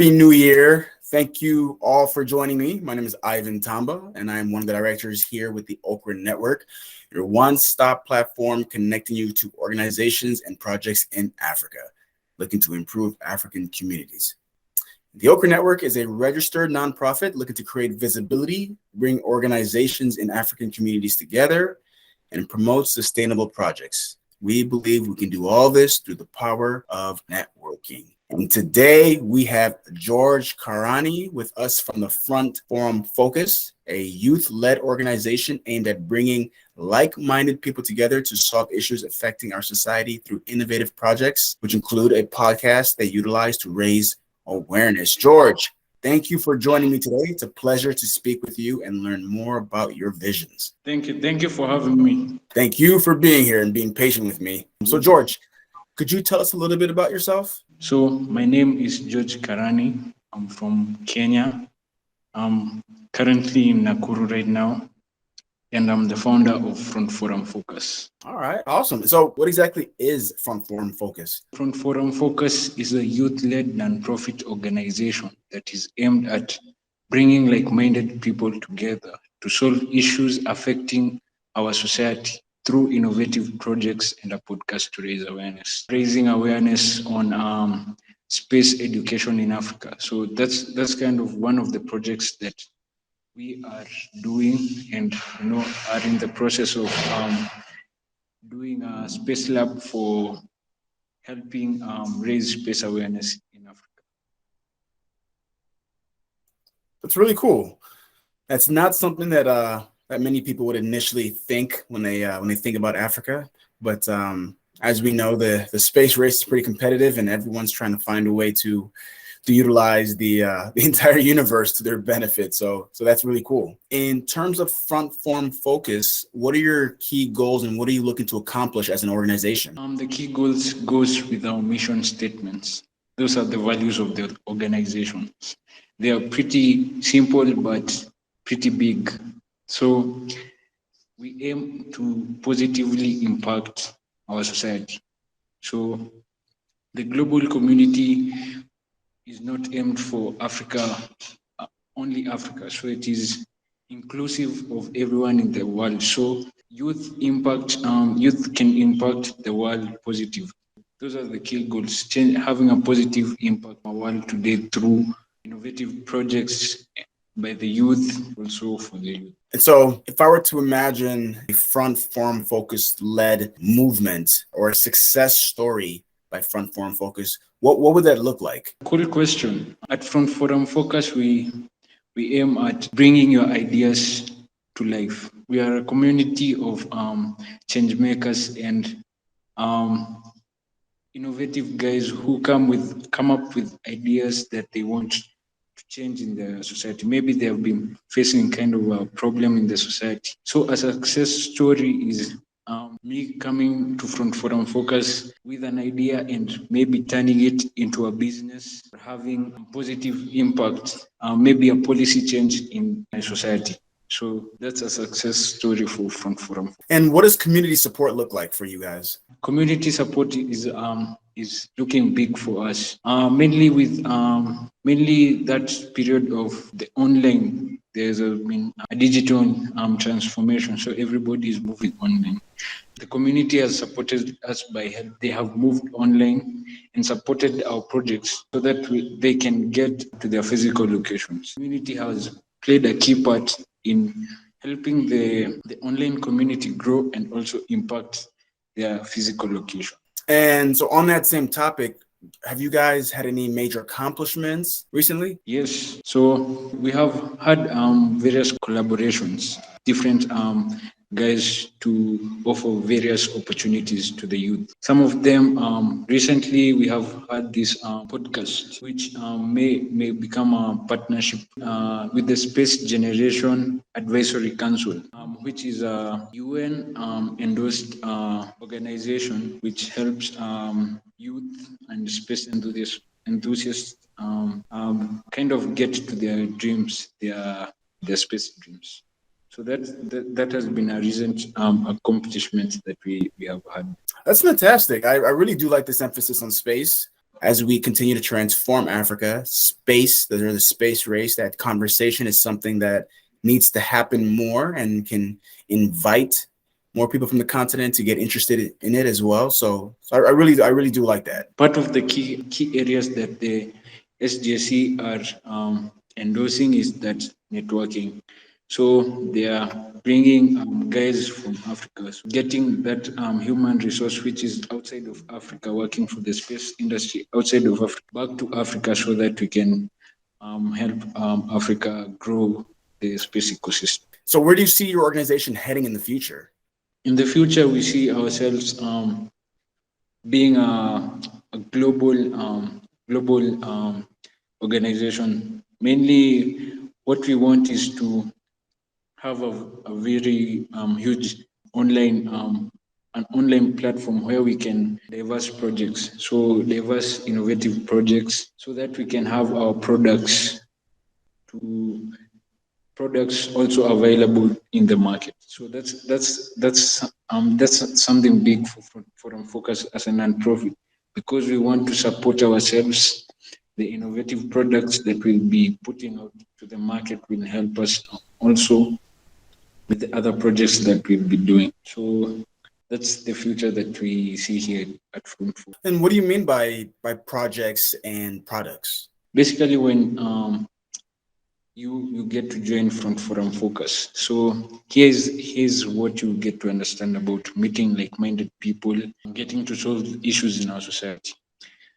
Happy New Year. Thank you all for joining me. My name is Ivan Tamba, and I'm one of the directors here with the Okra Network, your one-stop platform connecting you to organizations and projects in Africa, looking to improve African communities. The Okra Network is a registered nonprofit looking to create visibility, bring organizations in African communities together, and promote sustainable projects. We believe we can do all this through the power of networking. And today we have George Karani with us from the Front Forum Focus, a youth-led organization aimed at bringing like-minded people together to solve issues affecting our society through innovative projects, which include a podcast they utilize to raise awareness. George, thank you for joining me today. It's a pleasure to speak with you and learn more about your visions. Thank you. Thank you for having me. Thank you for being here and being patient with me. So, George, could you tell us a little bit about yourself? So, my name is George Karani. I'm from Kenya. I'm currently in Nakuru right now, and I'm the founder of Front Forum Focus. All right, awesome. So, what exactly is Front Forum Focus? Front Forum Focus is a youth-led non-profit organization that is aimed at bringing like-minded people together to solve issues affecting our society through innovative projects and a podcast to raise awareness. Raising awareness on space education in Africa. So that's kind of one of the projects that we are doing, and are in the process of doing a space lab for helping raise space awareness in Africa. That's really cool. That's not something that many people would initially think when they think about Africa. But as we know, the space race is pretty competitive, and everyone's trying to find a way to utilize the entire universe to their benefit. So that's really cool. In terms of Front Forum Focus, what are your key goals and what are you looking to accomplish as an organization? The key goals goes with our mission statements. Those are the values of the organization. They are pretty simple but pretty big. So we aim to positively impact our society. So the global community is not aimed for Africa, only Africa. So it is inclusive of everyone in the world. So youth can impact the world positively. Those are the key goals, having a positive impact on the world today through innovative projects by the youth, also for the youth. And so if I were to imagine a Front Forum Focus led movement or a success story by Front Forum Focus, what would that look like? Cool question. At Front Forum Focus, we aim at bringing your ideas to life. We are a community of change makers and innovative guys who come up with ideas that they want to change in the society. Maybe they have been facing kind of a problem in the society. So a success story is me coming to Front Forum Focus with an idea and maybe turning it into a business, having a positive impact, maybe a policy change in my society. So that's a success story for Front Forum. And what does community support look like for you guys? Community support is looking big for us. Mainly that period of the online. There's been a digital transformation, so everybody is moving online. The community has supported us they have moved online and supported our projects so that they can get to their physical locations. Community has played a key part in helping the online community grow and also impact their physical location. And so on that same topic, have you guys had any major accomplishments recently? Yes. So we have had various collaborations, different guys to offer various opportunities to the youth. Some of them, recently we have had this podcast, which may become a partnership with the Space Generation Advisory Council, which is a UN endorsed organization which helps youth and space enthusiasts kind of get to their dreams, their space dreams. So that has been a recent accomplishment that we have had. That's fantastic. I really do like this emphasis on space. as we continue to transform Africa, the space race, that conversation is something that needs to happen more and can invite more people from the continent to get interested in it as well. So I really do like that. Part of the key areas that the SGC are endorsing is that networking. So they are bringing guys from Africa, so getting that human resource which is outside of Africa, working for the space industry outside of Africa, back to Africa so that we can help Africa grow the space ecosystem. So where do you see your organization heading in the future? In the future, we see ourselves being a global organization. Mainly, what we want is to have a very huge online an online platform where we can diverse projects, so diverse innovative projects, so that we can have our to products also available in the market. So that's something big for Forum Focus as a non-profit, because we want to support ourselves. The innovative products that we'll be putting out to the market will help us also with the other projects that we'll be doing. So that's the future that we see here at Forum Focus. And what do you mean by projects and products? Basically, when you get to join Front Forum Focus. So here's what you get to understand about meeting like-minded people, getting to solve issues in our society.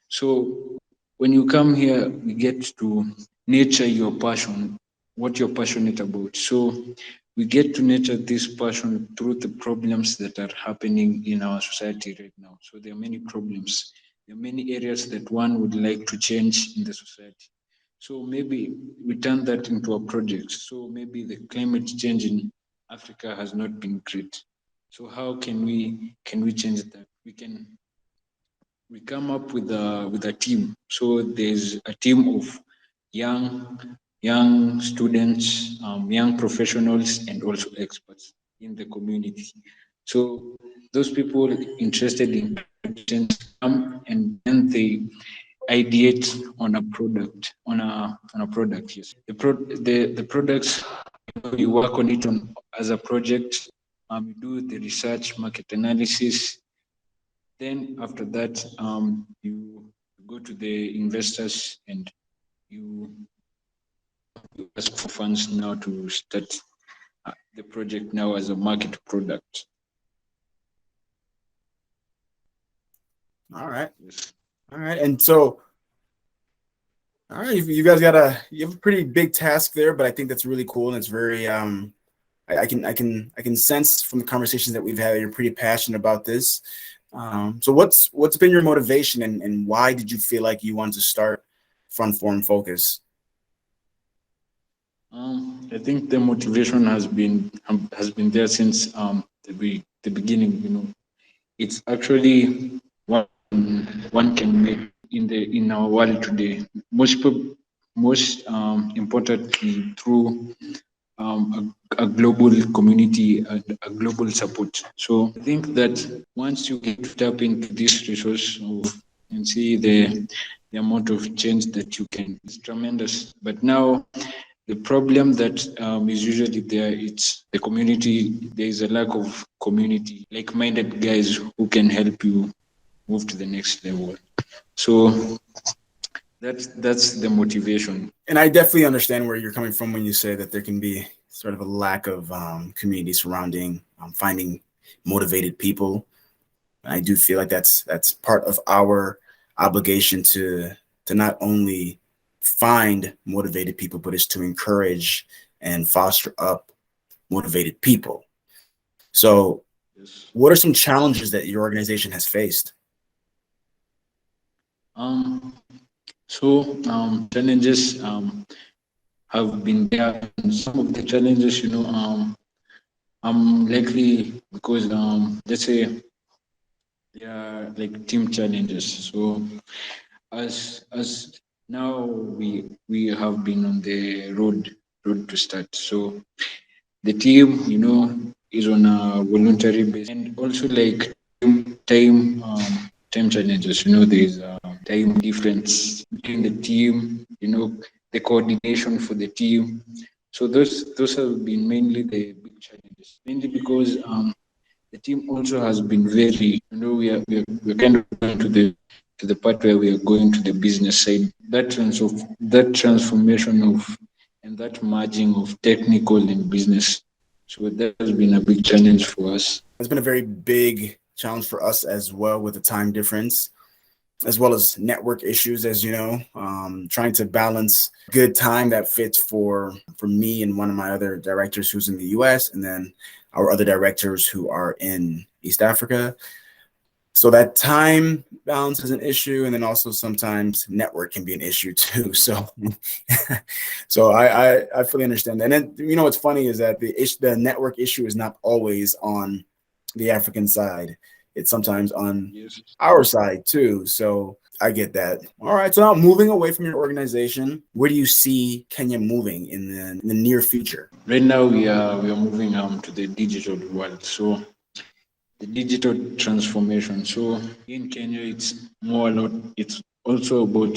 So when you come here, we get to nurture your passion, what you're passionate about. So we get to nurture this passion through the problems that are happening in our society right now. So there are many problems. There are many areas that one would like to change in the society. So maybe we turn that into a project. So maybe the climate change in Africa has not been great. So how can we change that? We come up with a team. So there's a team of young students, young professionals, and also experts in the community. So those people interested in come, and then they ideate on a product, yes. The products, you work on it as a project. You do the research, market analysis. Then after that, you go to the investors and you ask for funds now to start the project now as a market product. All right. Yes. All right. And so, all right, you guys you have a pretty big task there, but I think that's really cool. And it's very, I can sense from the conversations that we've had that you're pretty passionate about this. So what's been your motivation, and why did you feel like you wanted to start Front Forum Focus? I think the motivation has been there since the beginning. You know, it's actually one can make in our world today. Most importantly through a global community and a global support. So I think that once you get to tap into this resource and see the amount of change that you can, it's tremendous. But now the problem that is usually there, it's the community. There is a lack of community, like-minded guys who can help you move to the next level. So that's the motivation. And I definitely understand where you're coming from when you say that there can be sort of a lack of community surrounding finding motivated people. I do feel like that's part of our obligation to not only find motivated people, but is to encourage and foster up motivated people. So what are some challenges that your organization has faced? Challenges have been there, and some of the challenges, likely because let's say they are like team challenges. So as now we have been on the road to start. So the team, is on a voluntary basis, and also like time challenges. There's time difference between the team, the coordination for the team. So those have been mainly the big challenges, mainly because the team also has been very, we're kind of going to the part where we are going to the business side. That transformation of and that merging of technical and business. So that has been a big challenge for us. It's been a very big challenge for us as well with the time difference, as well as network issues, as you know, trying to balance good time that fits for me and one of my other directors who's in the US, and then our other directors who are in East Africa. So that time balance is an issue, and then also sometimes network can be an issue too. So, so I fully understand that. And then, what's funny is that the network issue is not always on the African side. It's sometimes on our side too. So I get that. All right. So now moving away from your organization, where do you see Kenya moving in the near future? Right now we are moving to the digital world. So the digital transformation. So in Kenya, it's also about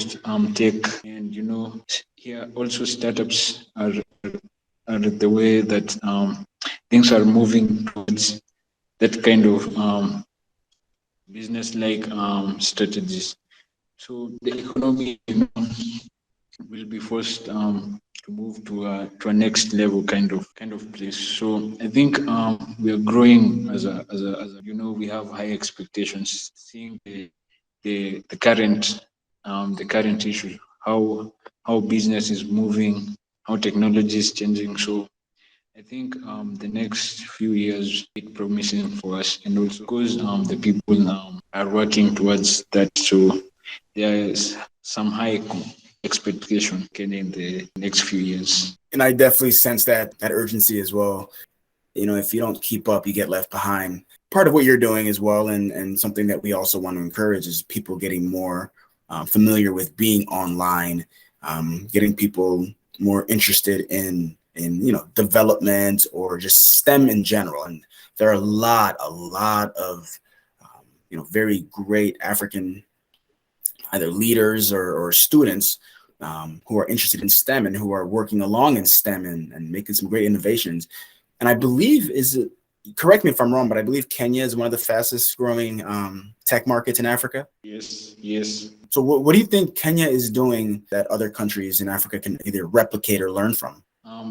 tech, and here also startups are the way that things are moving towards that kind of business like strategies. So the economy will be forced to move to a next level kind of place. So I think we are growing as a we have high expectations, seeing the current issue, how business is moving, how technology is changing. So I think the next few years is promising for us, and also because the people are working towards that. So there is some high expectation in the next few years. And I definitely sense that urgency as well. If you don't keep up, you get left behind. Part of what you're doing as well, and something that we also want to encourage, is people getting more familiar with being online, getting people more interested in development or just STEM in general. And there are a lot of very great African either leaders or students who are interested in STEM and who are working along in STEM and making some great innovations. And I believe, correct me if I'm wrong, but I believe Kenya is one of the fastest growing tech markets in Africa. Yes. So what do you think Kenya is doing that other countries in Africa can either replicate or learn from?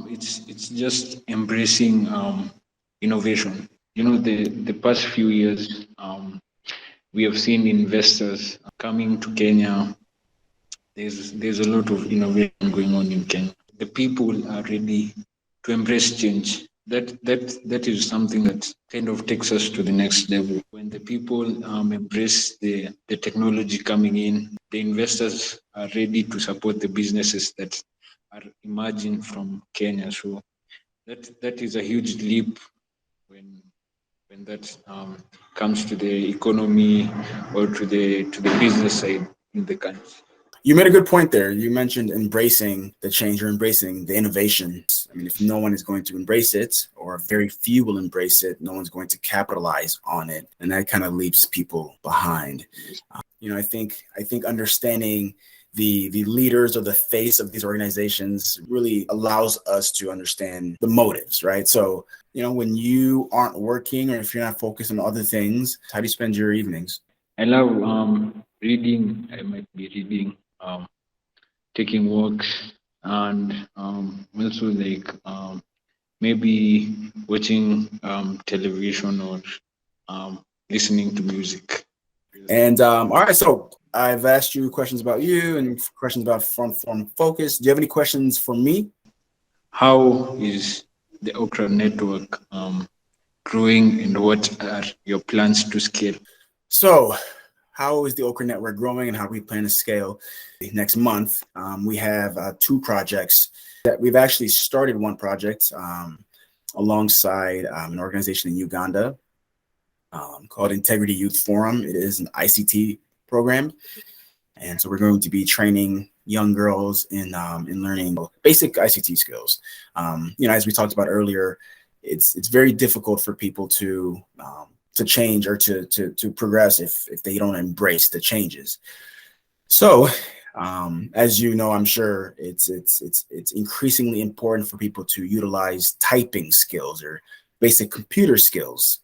It's just embracing innovation. The past few years, we have seen investors coming to Kenya. There's a lot of innovation going on in Kenya. The people are ready to embrace change. That is something that kind of takes us to the next level. When the people embrace the technology coming in, the investors are ready to support the businesses that are emerging from Kenya. So that is a huge leap when that comes to the economy or to the business side in the country. You made a good point there. You mentioned embracing the change or embracing the innovations. I mean, if no one is going to embrace it, or very few will embrace it, no one's going to capitalize on it, and that kind of leaves people behind. I think understanding the leaders or the face of these organizations really allows us to understand the motives, right? So, when you aren't working, or if you're not focused on other things, how do you spend your evenings? I love reading. I might be reading, taking walks, and also maybe watching television or listening to music. And all right, so I've asked you questions about you and questions about front form focus. Do you have any questions for me? How is the Okra network growing, and what are your plans to scale? So, how is the Okra network growing, and how we plan to scale? Next month, we have 2 projects that we've actually started. One project alongside an organization in Uganda called Integrity Youth Forum. It is an ICT program, and so we're going to be training young girls in learning basic ICT skills. As we talked about earlier, it's very difficult for people to change or to progress if they don't embrace the changes. So, as you know, I'm sure it's increasingly important for people to utilize typing skills or basic computer skills,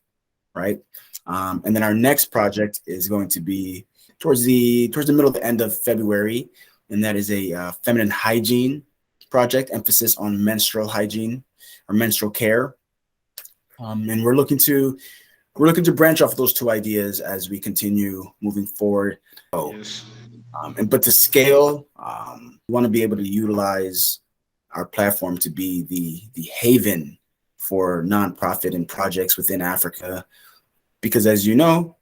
right? And then our next project is going to be towards the middle to end of February, and that is a feminine hygiene project, emphasis on menstrual hygiene or menstrual care. And we're looking to branch off those two ideas as we continue moving forward. So, Yes. but to scale, we want to be able to utilize our platform to be the haven for nonprofit and projects within Africa, because as you know,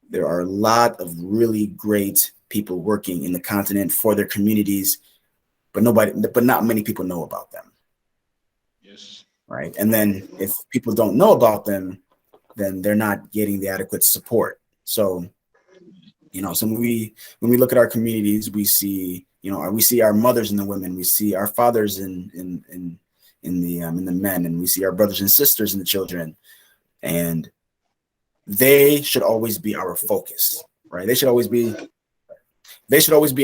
there are a lot of really great people working in the continent for their communities, but not many people know about them, Yes. right? And then if people don't know about them, then they're not getting the adequate support. So, so when we look at our communities, we see our mothers and the women, we see our fathers in the men, and we see our brothers and sisters and the children, and they should always be our focus, right? They should always be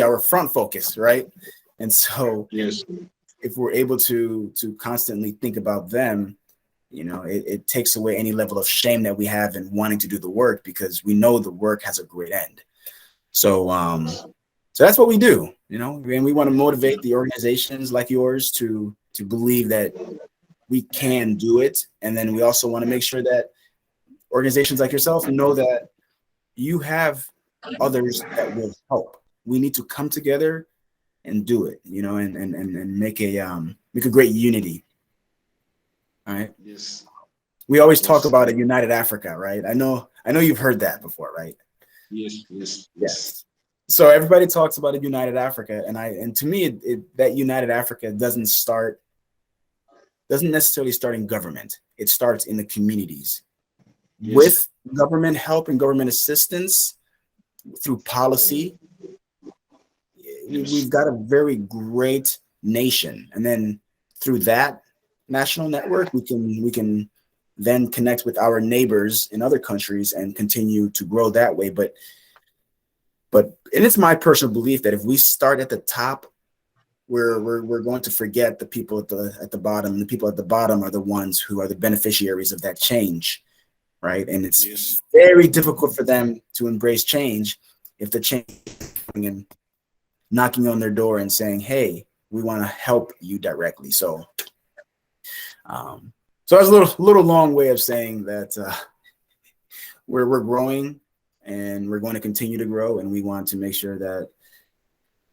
our front focus, right? And so Yes. if we're able to constantly think about them, it takes away any level of shame that we have in wanting to do the work, because we know the work has a great end. So that's what we do, and we want to motivate the organizations like yours to believe that we can do it. And then we also want to make sure that organizations like yourself know that you have others that will help. We need to come together and do it, and make a great unity. All right. Yes. We always talk Yes. about a united Africa, right? I know you've heard that before, right? Yes. Yes. Yes. Yes. So everybody talks about a united Africa, and to me, that united Africa doesn't necessarily start in government. It starts in the communities Yes. with government help and government assistance through policy. Yes. We've got a very great nation, and then through that national network, we can then connect with our neighbors in other countries and continue to grow that way. And it's my personal belief that if we start at the top, we're going to forget the people at the bottom. The people at the bottom are the ones who are the beneficiaries of that change, right? And it's Yes. very difficult for them to embrace change if the change is coming and knocking on their door and saying, "Hey, we want to help you directly." So that's a little long way of saying that we're growing, and we're going to continue to grow, and we want to make sure that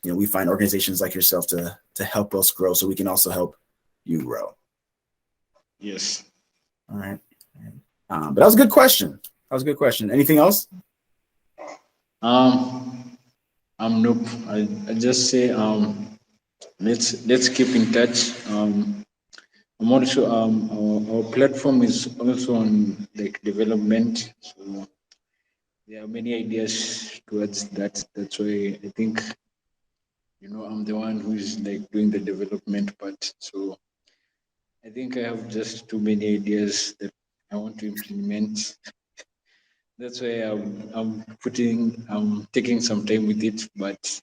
we find organizations like yourself to help us grow, so we can also help you grow. Yes. All right. But that was a good question. Anything else? Nope. I just say let's keep in touch. I'm also our platform is also on like development, so there are many ideas towards that. That's why I think I'm the one who is like doing the development part. So I think I have just too many ideas that I want to implement. That's why I'm taking some time with it. But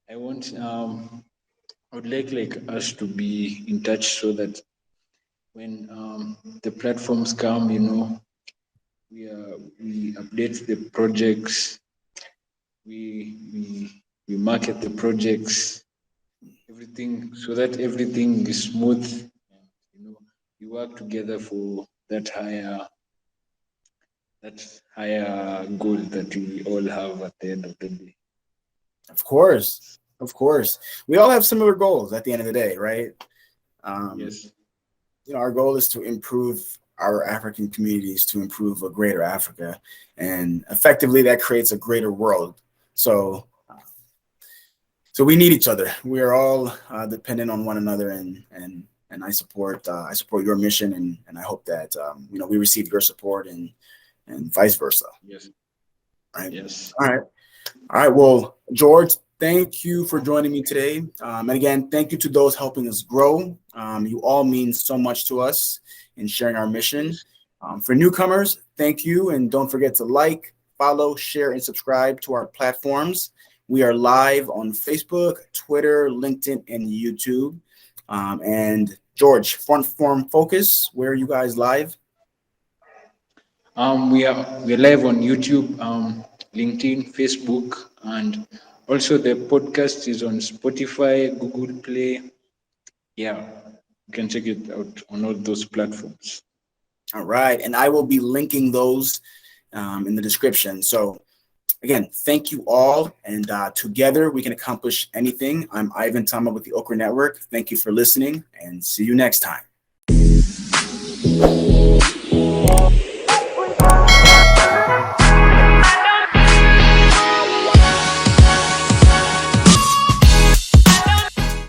I want I would like us to be in touch so that when the platforms come, we update the projects, we market the projects, everything, so that everything is smooth. And, we work together for that higher goal that we all have at the end of the day. Of course. Of course. We all have similar goals at the end of the day, right? Um, Yes. our goal is to improve our African communities, to improve a greater Africa, and effectively that creates a greater world. So we need each other. We are all dependent on one another, and I support your mission, and I hope that we receive your support, and vice versa. Yes. Right. Yes. All right. All right. Well, George, thank you for joining me today. And again, thank you to those helping us grow. You all mean so much to us in sharing our mission. Yes. For newcomers, thank you. And don't forget to like, follow, share, and subscribe to our platforms. We are live on Facebook, Twitter, LinkedIn, and YouTube. And George, Front Form Focus, where are you guys live? We're live on YouTube, LinkedIn, Facebook, and also the podcast is on Spotify, Google Play. Yeah, you can check it out on all those platforms. All right. And I will be linking those in the description. So again, thank you all. And together we can accomplish anything. I'm Ivan Tama with the Okra Network. Thank you for listening and see you next time.